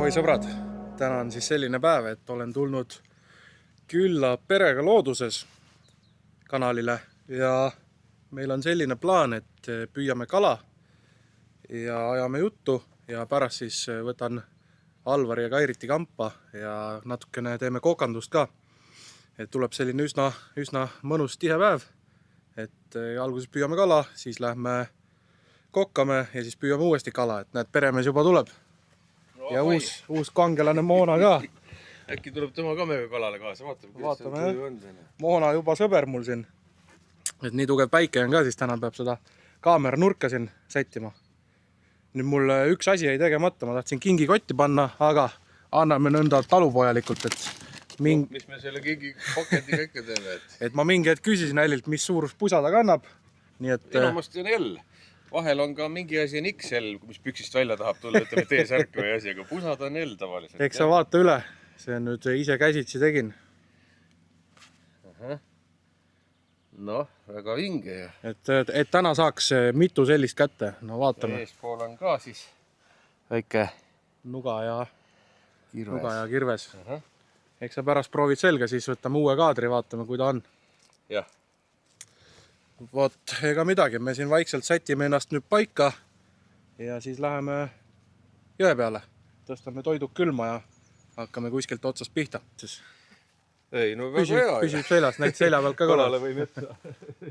Ahoi sõbrad, täna on siis selline päev, et olen tulnud külla perega looduses kanalile ja meil on selline plaan, et püüame kala ja ajame juttu ja pärast siis võtan Alvari ja Kairiti kampa ja natukene teeme kokandust ka. Et tuleb selline üsna mõnus tihe päev, et alguses püüame kala, siis lähme kokkame ja siis püüame uuesti kala, et näed, peremees juba tuleb. Ja uus kangelane Moona ka. Äkki tuleb tema ka meiega kalale kaasa, vaatame jah. Moona juba sõber mul siin. Et nii tugev päike on ka, siis täna peab seda kaamera nurka siin sättima. Nüüd mul üks asi jäi tegemata, ma tahtsin kingikotti panna, aga anname nõnda talupojalikult, et mis me selle kingi pakendi kõike teeme? Et ma mingi hetk küsisin Ällilt, mis suurus pusa ta kannab. Nii et enamasti on L. Vahel on ka mingi asi on XL, mis püksist välja tahab tulla, ütleme T-särk või asi, aga pusad on L tavaliselt. Eks sa vaata üle, see nüüd ise käsitsi tegin. Noh, väga vinge. Et täna saaks mitu sellist kätte, no vaatame. Eespool on ka siis väike nuga ja kirves. Eks sa pärast proovid selga, siis võtame uue kaadri, vaatame, kui ta on. Jah. Vot, ega midagi, me siin vaikselt sätime ennast nüüd paika ja siis läheme jõe peale. Tõstame toiduk külma ja hakkame kuskilt otsast pihta. Ei, no väga hea. Püsib seljas, näid selja pealt ka kalale või metsa.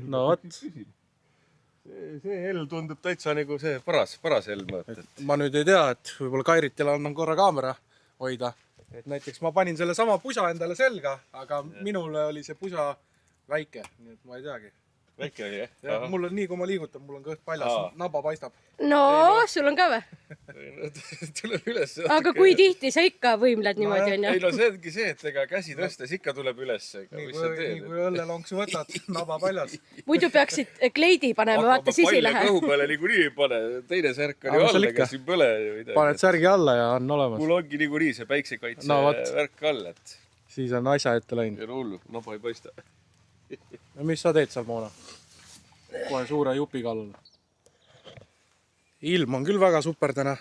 No vot. See L tundub täitsa nagu see paras L mõõt. Ma nüüd ei tea, et võib-olla Kairitile annan korra kaamera hoida. Et näiteks ma panin selle sama pusa endale selga, aga minule oli see pusa väike, nii et ma ei teagi. Väike oli, jah? Mul on nii, kui ma liigutan, mul on kõht paljas, naba paistab. No, sul on ka või? Tuleb üles. Aga kui tihti sa ikka võimled niimoodi on, jah? Ei, no see ongi see, et ega käsi tõstes ikka tuleb üles. Nii kui õllelonksu võtad, naba paljas. Muidu peaksid kleidi panema, vaata sisi lähe. Palle kõhu peale niikuinii ei pane. Teine särk on ju alla, kes siin põle. Paned särgi alla ja on olemas. Mul ongi niikuinii see päiksekaitse värk all. Siis on asja ette läinud. Ja hullu, naba ei paista. No mis sa teed seal, Moona? Kohe suure jupi kallal. Ilm on küll väga super täna.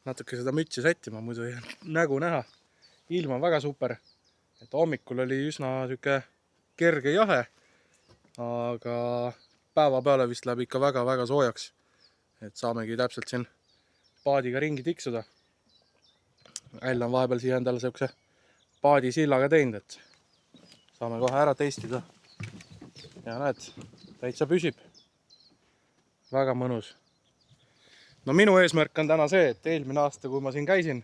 Natuke seda mütsi sättima, muidu ei nägu näha. Ilm on väga super. Et hommikul oli üsna kerge jahe, aga päeva peale vist läheb ikka väga soojaks. Et saamegi täpselt siin paadiga ringi tiksuda. Äll on vahepeal siia endale sellise paadisillaga teinud, et saame kohe ära testida. Ja näed, täitsa püsib. Väga mõnus. No minu eesmärk on täna see, et eelmine aasta, kui ma siin käisin,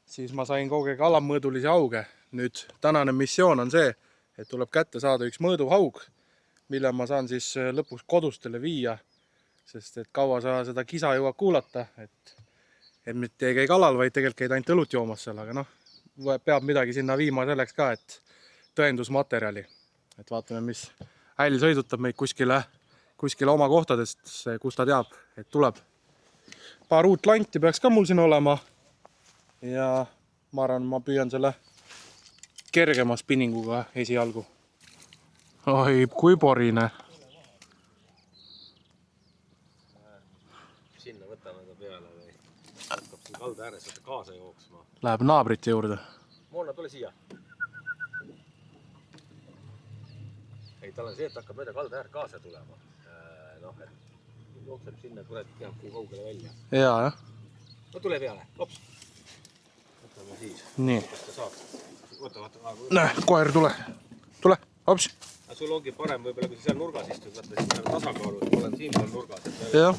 siis ma sain kogu aeg alammõõdulisi hauge. Nüüd tänane missioon on see, et tuleb kätte saada üks mõõduhaug, mille ma saan siis lõpuks kodustele viia, sest et kaua sa seda kisa jõuad kuulata, et mitte ei käi kalal, vaid tegelikult käid ainult õlut joomas seal, aga noh, peab midagi sinna viima selleks ka, et tõendusmaterjali. Et vaatame, mis Äll sõidutab meid kuskile oma kohtadest, kus ta teab, et tuleb. Paar uut lanti peaks ka mul siin olema ja ma arvan, ma püüan selle kergema spinninguga esialgu. Oi, kui porine. Sinna võtame ta peale või hakkab siin kalda ääres võtta kaasa jooksma. Läheb naabrite juurde. Moona, tule siia. Ei, tal on see, et hakkab mööda kalda äär kaasa tulema. Noh, et jookseb sinna, kurat, teab kui kaugele välja. Jaa, jah. No tule peale, lops. Võtame siis. Nii. Kas ta saab? Võta. Näe, koer, tule. Tule, hops. Sul ongi parem võib-olla, kui sa seal nurgas istud, võtta siis tasakaalu. Ma olen siin seal nurgas. Jah.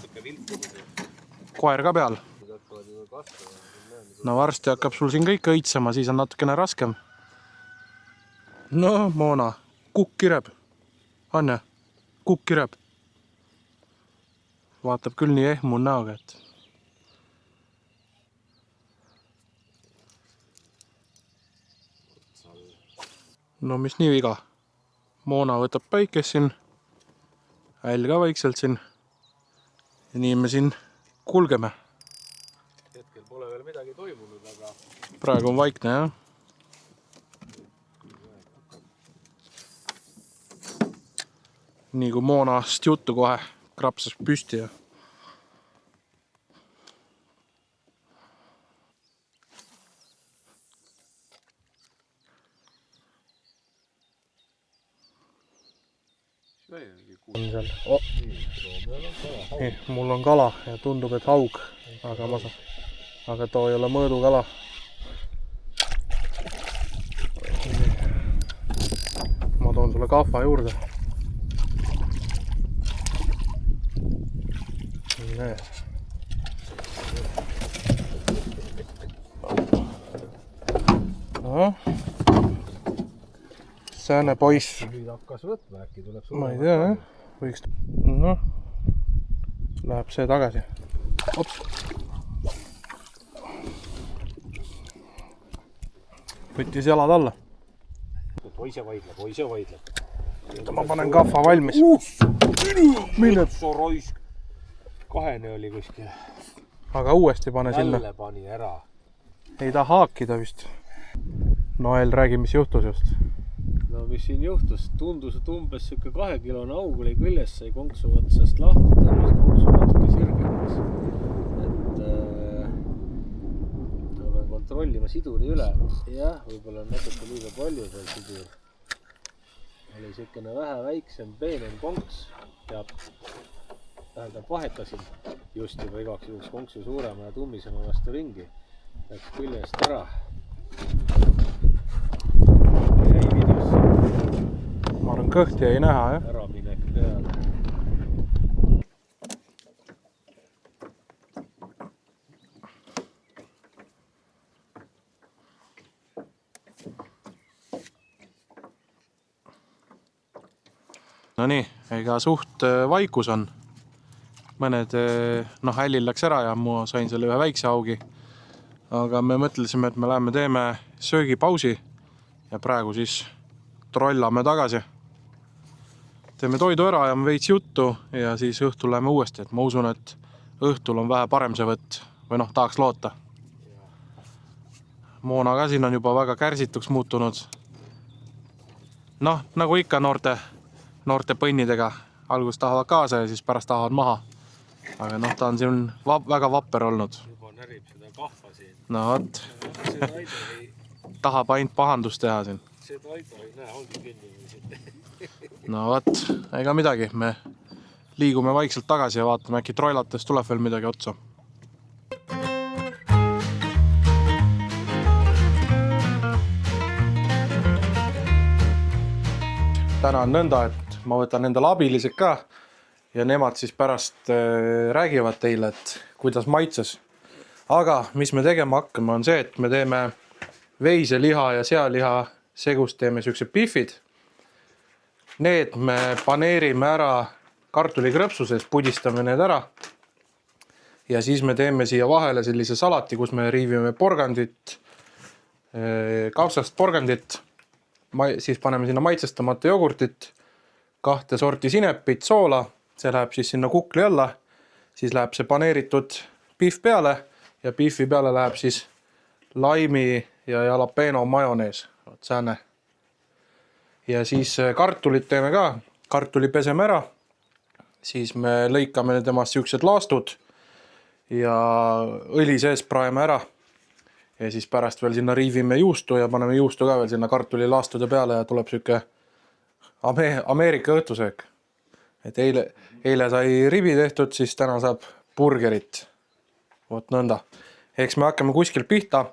Koer ka peal. No varsti hakkab sul siin kõik õitsema, siis on natukene raskem. No, Moona, kukk kireb. On ja? Kukk kireb. Vaatab küll nii ehmun näoga, et... No mis nii viga? Moona võtab päikest siin. Äll ka vaikselt siin. Ja nii me siin kulgeme. Hetkel pole veel midagi toimunud, aga... Praegu on vaikne, jah? Nii kui Moonast juttu kohe krapsas püsti ja on seal oh. Nii, mul on kala ja tundub, et haug, aga too ei ole mõõdukala. Ma toon sulle kahva juurde. Nii. No. Sääne poiss. Nüüd hakkas võtma, äkki tuleb sulle. Ma ei tea, jah. Võiks... No. Läheb see tagasi. Ops. Võttis jalad alla. Poise vaidleb. Ma panen kahva valmis. Mille? Roisk. Kahene oli kuskil. Aga uuesti pane sinna. Jälle pani ära. Ei ta haakida vist. Noel, räägi, mis juhtus just. No mis siin juhtus? Tundus, et umbes siuke 2-kilone aug oli küljes, sai konksu otsast lahti, tõmbas konksu natuke sirgemaks. Et ma pean kontrollima siduri üle. Jah, võib-olla on natuke liiga palju seal sidur. Oli siukene vähe väiksem, peenem konks. Tähendab, vahetasin just juba igaks juhuks konksu suurema ja tummisema vastu ringi. Läks küljest ära. Jäi videosse. Ma arvan, kõhti ei näha, jah? Ära minek peale. No nii, ega suht vaikus on. Mõned, hällil läks ära ja ma sain selle ühe väikse augi. Aga me mõtlesime, et me läheme teeme söögipausi ja praegu siis trollame tagasi. Teeme toidu ära ja veits juttu ja siis õhtul läheme uuesti. Et ma usun, et õhtul on vähe parem see võtt või tahaks loota. Moona ka siin on juba väga kärsituks muutunud. Nagu ikka noorte põnnidega. Algus tahavad kaasa ja siis pärast tahavad maha. Aga ta on siin väga vapper olnud. Juba närib seda kahva siin. No võt. See Taido ei... Tahab ainult pahandust teha siin. See Taido ei näe, ongi kinni. No võt, ega midagi. Me liigume vaikselt tagasi ja vaatame, äkki troilates tuleb veel midagi otsa. Täna on nõnda, et ma võtan endale abilised ka ja nemad siis pärast räägivad teile, et kuidas maitses. Aga mis me tegema hakkame on see, et me teeme veiseliha ja sealiha segust, teeme siuksed pihvid. Need me paneerime ära kartulikrõpsu sees, pudistame need ära. Ja siis me teeme siia vahele sellise salati, kus me riivime porgandit, kapsast porgandit. Siis paneme sinna maitsestamata jogurtit, 2 sorti sinepit, soola, see läheb siis sinna kukli alla, siis läheb see paneeritud pihv peale ja pihvi peale läheb siis laimi ja jalapeno majonees, sääne. Ja siis kartulit teeme ka, kartuli peseme ära, siis me lõikame temast siuksed laastud ja õli sees praeme ära. Ja siis pärast veel sinna riivime juustu ja paneme juustu ka veel sinna kartuli laastude peale ja tuleb siuke Ameerika õhtusöök. Et eile sai ribi tehtud, siis täna saab burgerit. Vot nõnda. Eks me hakkame kuskil pihta.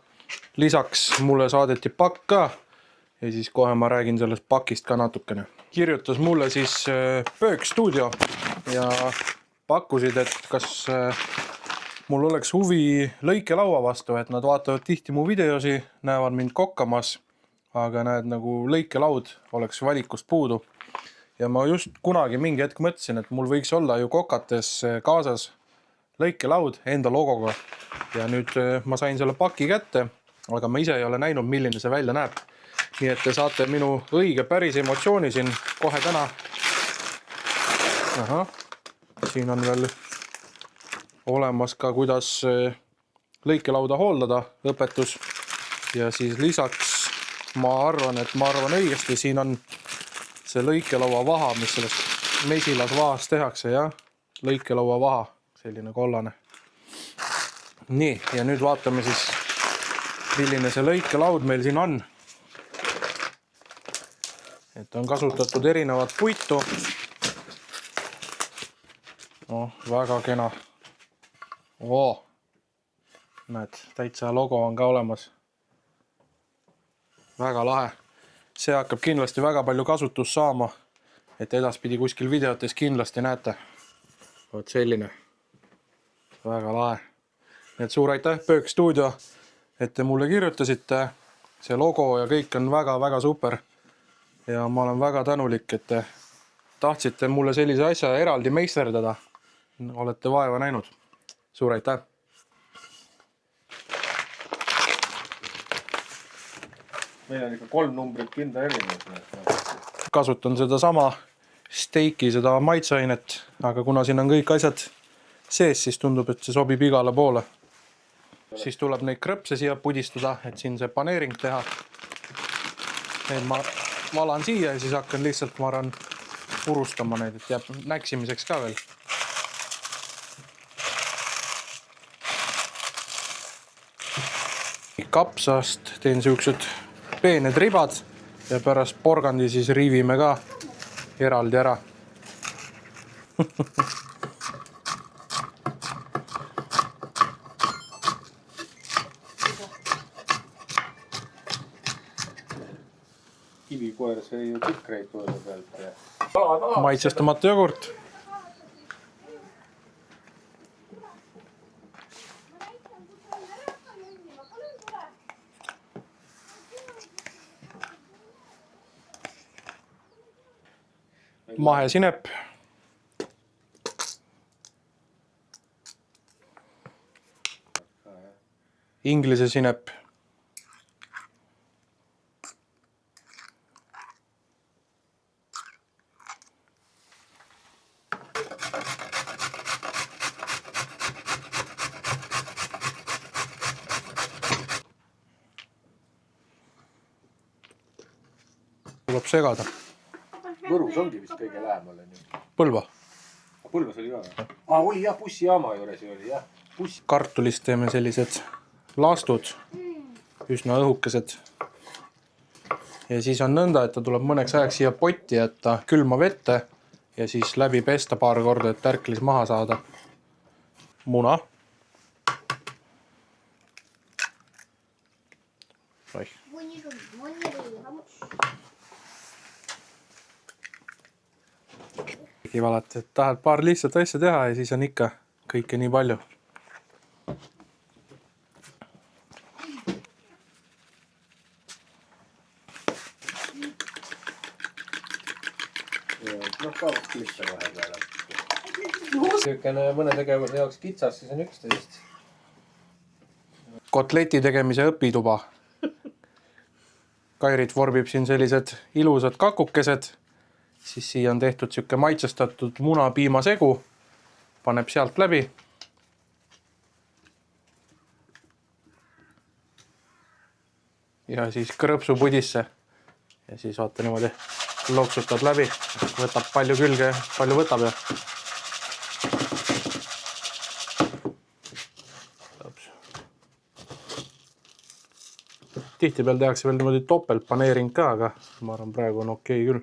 Lisaks mulle saadeti pakk ka ja siis kohe ma räägin sellest pakist ka natukene. Kirjutas mulle siis Pöök Stuudio ja pakkusid, et kas... Mul oleks huvi lõikelaua vastu, et nad vaatavad tihti mu videosi, näevad mind kokkamas, aga näed, nagu lõikelaud oleks valikust puudu. Ja ma just kunagi mingi hetk mõtlesin, et mul võiks olla ju kokates kaasas lõikelaud enda logoga. Ja nüüd ma sain selle paki kätte, aga ma ise ei ole näinud, milline see välja näeb. Nii et te saate minu õige päris emotsiooni siin kohe täna. Aha, siin on veel... olemas ka, kuidas lõikelauda hooldada, õpetus. Ja siis lisaks ma arvan õigesti, siin on see lõikelaua vaha, mis sellest mesilas vahast tehakse, ja lõikelaua vaha, selline kollane. Nii, ja nüüd vaatame siis, milline see lõikelaud meil siin on. Et on kasutatud erinevat puitu. noh, väga kena. Oo. Näed, täitsa logo on ka olemas. Väga lahe. See hakkab kindlasti väga palju kasutust saama, et edaspidi kuskil videotes kindlasti näete. Vot selline. Väga lahe. Nii et suur aitäh, Pöök Stuudio, et te mulle kirjutasite. See logo ja kõik on väga-väga super. Ja ma olen väga tänulik, et te tahtsite mulle sellise asja eraldi meisterdada. Olete vaeva näinud. Suur aitäh! Meil on ikka 3 numbrit kinda erinevus. Kasutan seda sama steiki, seda maitseainet, aga kuna siin on kõik asjad sees, siis tundub, et see sobib igale poole. Siis tuleb neid krõpse siia pudistada, et siin see paneering teha. Need ma valan siia ja siis hakkan lihtsalt, ma arvan, purustama neid, et jääb näksimiseks ka veel. Kapsast teen siuksed peened ribad ja pärast porgandi siis riivime ka eraldi ära. Kivikoer sai ju tikreid põõda pealt ja... Maitsestamata jogurt. Mahesinep. Inglise sinep. Tuleb segada. Võrus ongi vist kõige lähemal. Põlva. Põlvas oli ka. Oli jah, bussijaama juures oli jah. Kartulist teeme sellised lastud, üsna õhukesed. Ja siis on nõnda, et ta tuleb mõneks ajaks siia potti jätta külma vette ja siis läbi pesta paar korda, et tärklis maha saada. Muna. Valati, et tahad paar lihtsalt asja teha ja siis on ikka kõike nii palju. Noh, kaoks klisse vahepeale. Süükene mõne tegevuse jaoks kitsas, siis on 11. Kotleti tegemise õpituba. Kairit vorbib siin sellised ilusad kakukesed. Siis siia on tehtud siuke maitsestatud muna-piimasegu. Paneb sealt läbi. Ja siis krõpsu pudisse. Ja siis vaata niimoodi loksutad läbi. Võtab palju külge, palju võtab ja. Tihti peal tehakse veel niimoodi topeltpaneering ka, aga ma arvan praegu on okei küll.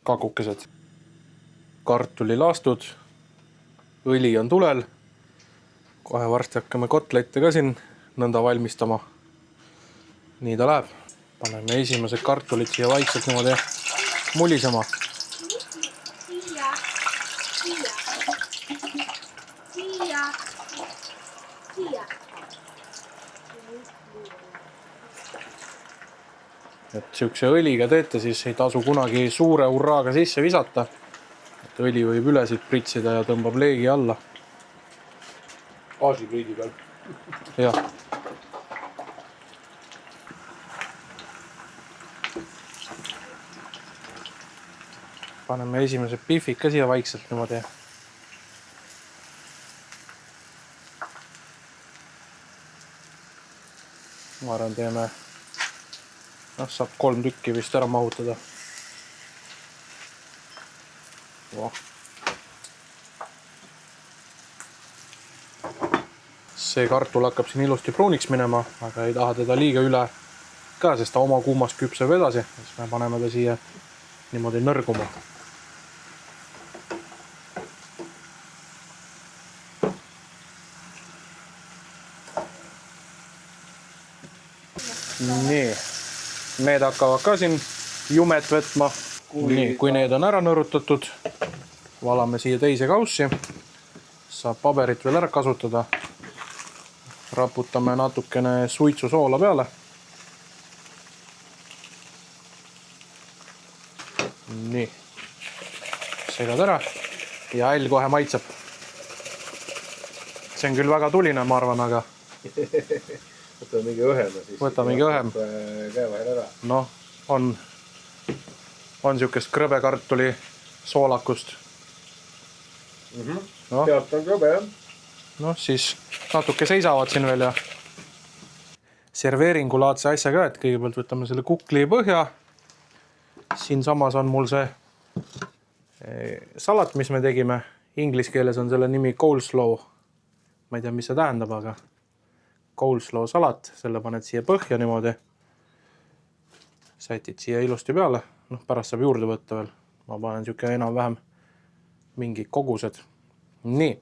Kakukesed. Kartulilastud. Õli on tulel. Kohe varsti hakkame kotlette ka siin nõnda valmistama. Nii ta läheb. Paneme esimesed kartulid siia vaikselt niimoodi mulisema. Et siukse õliga teete, siis ei tasu kunagi suure urraaga sisse visata. Et õli võib ülesid pritsida ja tõmbab leegi alla. Gaasipliidi peal. Jah. Paneme esimesed pihvid ka siia vaikselt niimoodi. Ma arvan, teeme... saab 3 tükki vist ära mahutada. See kartul hakkab siin ilusti pruuniks minema, aga ei taha teda liiga üle ka, sest ta oma kuumast küpseb edasi. Siis me paneme ta siia niimoodi nõrguma. need hakkavad ka siin jumet võtma. Nii, kui need on ära nõrutatud, valame siia teise kaussi. Saab paberit veel ära kasutada. Raputame natukene suitsusoola peale. Nii, segad ära ja hall kohe maitseb. See on küll väga tuline, ma arvan, aga võtame mingi õhema siis. Võtame mingi õhem. Käe vahel ära. Noh, on siukest krõbekartuli soolakust. No. Pealt on krõbe, jah? Noh, siis natuke seisavad siin veel ja serveeringulaadse asja ka, et kõigepealt võtame selle kukli põhja. Siin samas on mul see salat, mis me tegime. Inglis keeles on selle nimi coleslaw. Ma ei tea, mis see tähendab, aga coleslaw salat, selle paned siia põhja niimoodi. Sätid siia ilusti peale. Noh, pärast saab juurde võtta veel. Ma panen siuke enam-vähem mingi kogused. Nii.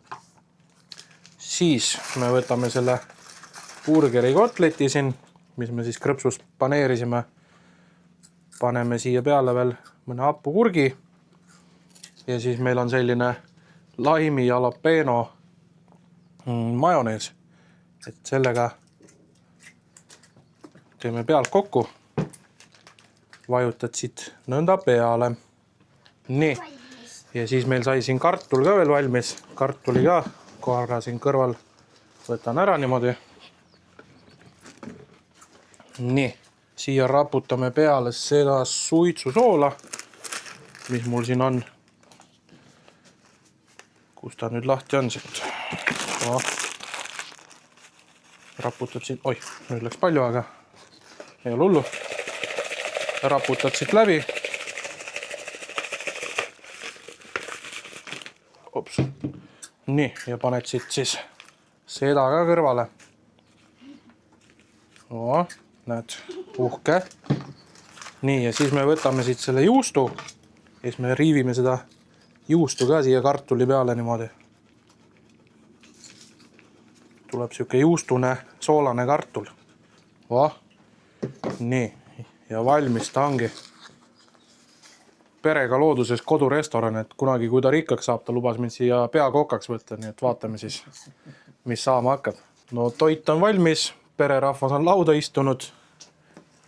Siis me võtame selle burgeri kotleti siin, mis me siis krõpsus paneerisime. Paneme siia peale veel mõne hapukurgi. Ja siis meil on selline laimi jalapeno majonees. Et sellega teeme pealt kokku. Vajutad siit nõnda peale. Nii. Ja siis meil sai siin kartul ka veel valmis. Kartuli ka korra siin kõrval võtan ära niimoodi. Nii. Siia raputame peale seda suitsusoola, mis mul siin on. Kus ta nüüd lahti on siit? No. Raputad siit, oi, nüüd läks palju, aga ei ole hullu. Raputad siit läbi. Ops. Nii, ja paned siit siis seda ka kõrvale. No, näed, uhke. Nii, ja siis me võtame siit selle juustu. Ja siis me riivime seda juustu ka siia kartuli peale niimoodi. Tuleb siuke juustune soolane kartul. Nii, ja valmis ta ongi. Perega looduses kodurestoran, et kunagi kui ta rikkaks saab, ta lubas mind siia peakokaks võtta, nii et vaatame siis, mis saama hakkab. No toit on valmis, pererahvas on lauda istunud.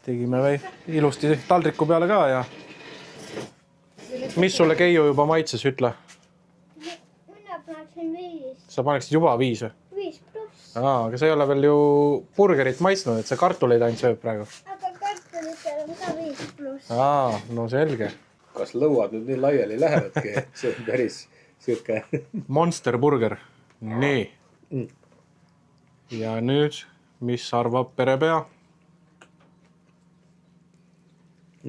Tegime või ilusti taldriku peale ka ja mis sulle Keiu juba maitses, ütle? Mina paneksin 5. Sa paneksid juba 5 või? 5+. Aga sa ei ole veel ju burgerit maitsnud, et sa kartuleid ainult sööb praegu. Aga kartulitel on ka 5+. No selge. Kas lõuad nüüd nii laiali lähevadki? See on päris siuke. Monster burger. Nii. Ja nüüd, mis arvab perepea?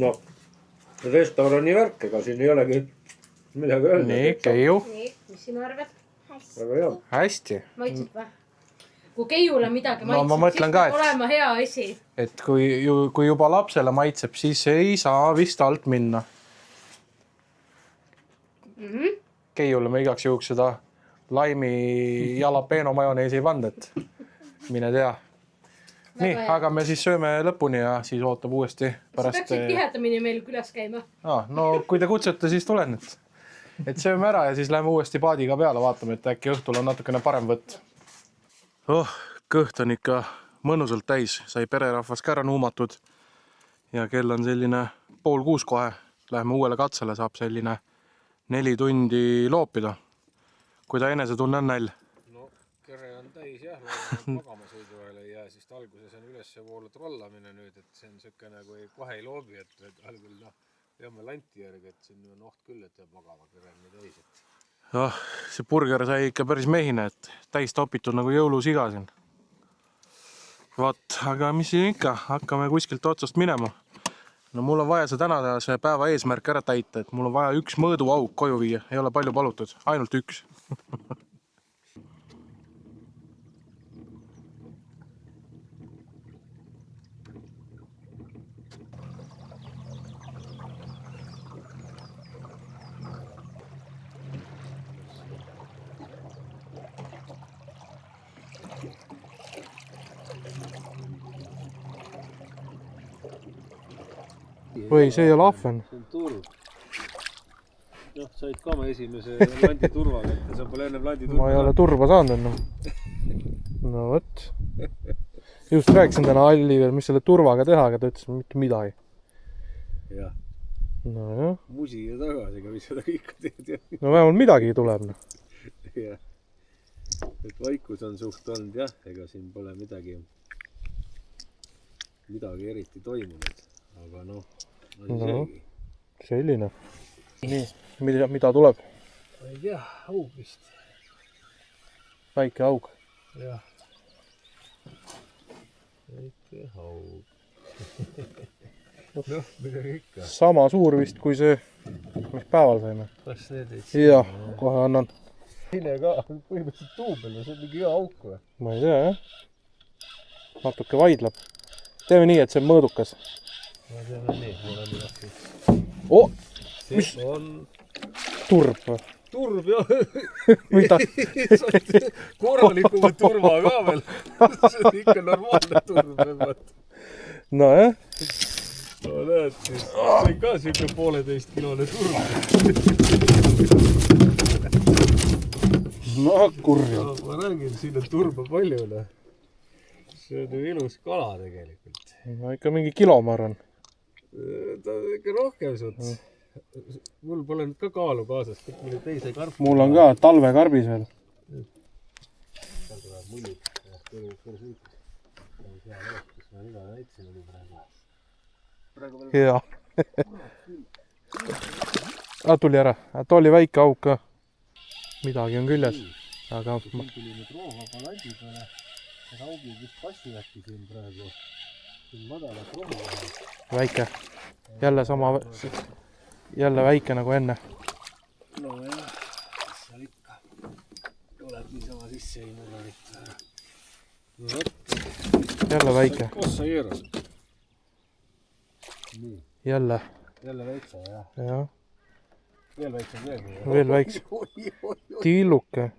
No, restorani värk, ega siin ei olegi midagi öelda. Nii, Keiu. Nii, mis sinu arvad? Väga hea. Hästi. Maitseb või? Kui Keiule midagi No ma mõtlen siis ka, peab olema hea asi. Et kui juba lapsele maitseb, siis ei saa vist alt minna. Keiule me igaks juhuks seda laimi jalapeno majoneesi ei pannud, et mine tea. Nii, aga me siis sööme lõpuni ja siis ootab uuesti pärast. Sa peaksid tihedamini meil külas käima. No kui te kutsute, siis tulen. Et sööme ära ja siis läheme uuesti paadiga peale, vaatame, et äkki õhtul on natukene parem võtt. Kõht on ikka mõnusalt täis, sai pererahvas ka ära nuumatud. Ja kell on selline 5:30 kohe. Läheme uuele katsele, saab selline 4 tundi loopida. Kui ta enesetunne on näil? No, kere on täis jah, magama sõiduajal ei jää, siis alguses on üles voolu trollamine nüüd, et see on siuke nagu kohe ei loobi, et algul peame lanti järgi, et siin on oht küll, et jääb magama kere on nii täis. See burger sai ikka päris mehine, et täis topitud nagu jõulusiga siin. Vaat, aga mis siin ikka, hakkame kuskilt otsast minema. No mul on vaja see tänada see päeva eesmärk ära täita, et mul on vaja 1 mõõduauk koju viia. Ei ole palju palutud, ainult 1. või see ei ole ahven. see on turv. noh, said ka oma esimese landi turva kätte, sa pole ennem landi turva. Ma ei ole turba saanud ennem. No võt. Just rääkisin täna Alliga, mis selle turvaga teha, aga ta ütles mitte midagi. jah, No jah. musi ja tagasi, aga mis seda kõike teed. No vähemalt midagi tuleb. No. jah, et vaikus on suht olnud jah, ega siin pole midagi eriti toimunud, aga noh, oli seegi. Selline. Nii, mida tuleb? ma ei tea, haug vist. Väike haug. jah, väike haug. noh, midagi ikka. Sama suur vist kui see, mis päeval saime. kas need ei Jah, kohe annan. teine ka, põhimõtteliselt duubel, see on mingi hea auk või? Ma ei tea, jah. Natuke vaidleb. Teeme nii, et see on mõõdukas. ma tean nii, mul on midagi. Oh, see on turb või? turb jah. Mida? korralikuma turva ka veel. see on ikka normaalne turb. No jah. no näed, siis see on ka siuke 1,5 kilone turb. No kurja. no, ma räägin, siin on turba palju. No. see on ju ilus kala tegelikult. No ikka mingi kilo, ma arvan. ta on ikka rohkem suht. mul pole nüüd ka kaalu kaasas, kõik mul teise karp. Mul on ka talvekarbis veel. Hea. Tuli ära. Ta oli väike auk ka. Midagi on küljes. Aga tuli nüüd roovaba landi peale. Raugid vist passi äkki siin praegu. siin madalat rohu vahel. väike. Jälle sama, jälle väike nagu enne. no jah, seal ikka tuleb niisama sisse ei murranit. no vot. Jälle väike. Kus sa keerad? nii. Jälle. jälle väikse, jah. Jah. veel väiksem veel. Veel väikse. Tilluke.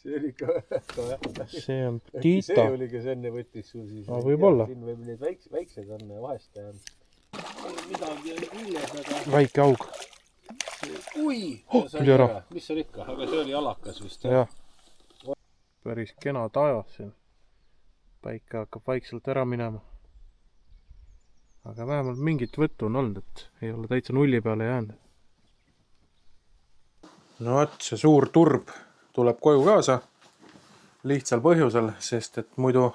see oli ikka väga. See on see Tiita. oli, kes enne võttis sul siis. No, võib-olla. siin võib neid väiksed on vahest. midagi on küljes, aga. Väike aug. ui! Tuli ära. mis seal ikka, aga see oli alakas vist. Jah. Päris kena taevas siin. Päike hakkab vaikselt ära minema. Aga vähemalt mingit võttu on olnud, et ei ole täitsa nulli peale jäänud. No vot, see suur turb tuleb koju kaasa. Lihtsal põhjusel, sest et muidu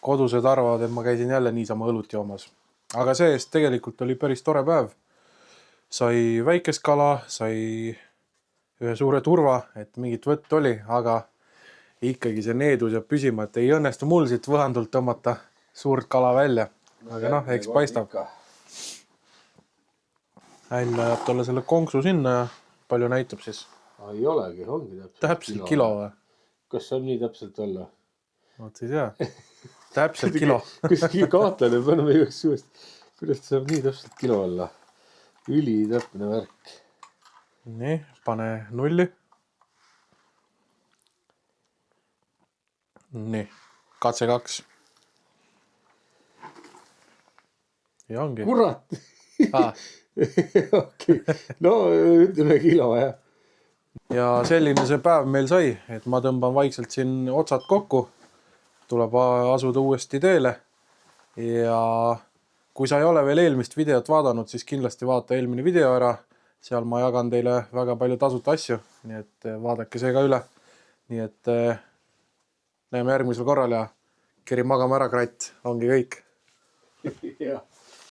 kodused arvavad, et ma käisin jälle niisama õlut joomas. Aga see-eest tegelikult oli päris tore päev. Sai väikest kala, sai ühe suure turva, et mingit võtt oli, aga ikkagi see needus jääb püsima, et ei õnnestu mul siit võhandult tõmmata suurt kala välja. Aga noh, eks paistab. Välja jääb talle selle konksu sinna ja palju näitab siis? ei olegi, ongi Täpselt kilo või? kas saab nii täpselt olla? Oot ei tea. Täpselt kilo. kuskil kaatlane paneme üheks suust. kuidas ta saab nii täpselt kilo olla? Ülitäpne värk. Nii, pane nulli. Nii, katse 2. Ja ongi. kurat! Ah. okei, no ütleme kilo jah. Ja selline see päev meil sai, et ma tõmban vaikselt siin otsad kokku. Tuleb asuda uuesti teele. Ja kui sa ei ole veel eelmist videot vaadanud, siis kindlasti vaata eelmine video ära. Seal ma jagan teile väga palju tasuta asju, nii et vaadake see ka üle. Nii et näeme järgmisel korral ja keri magama ära, kratt, ongi kõik. jah.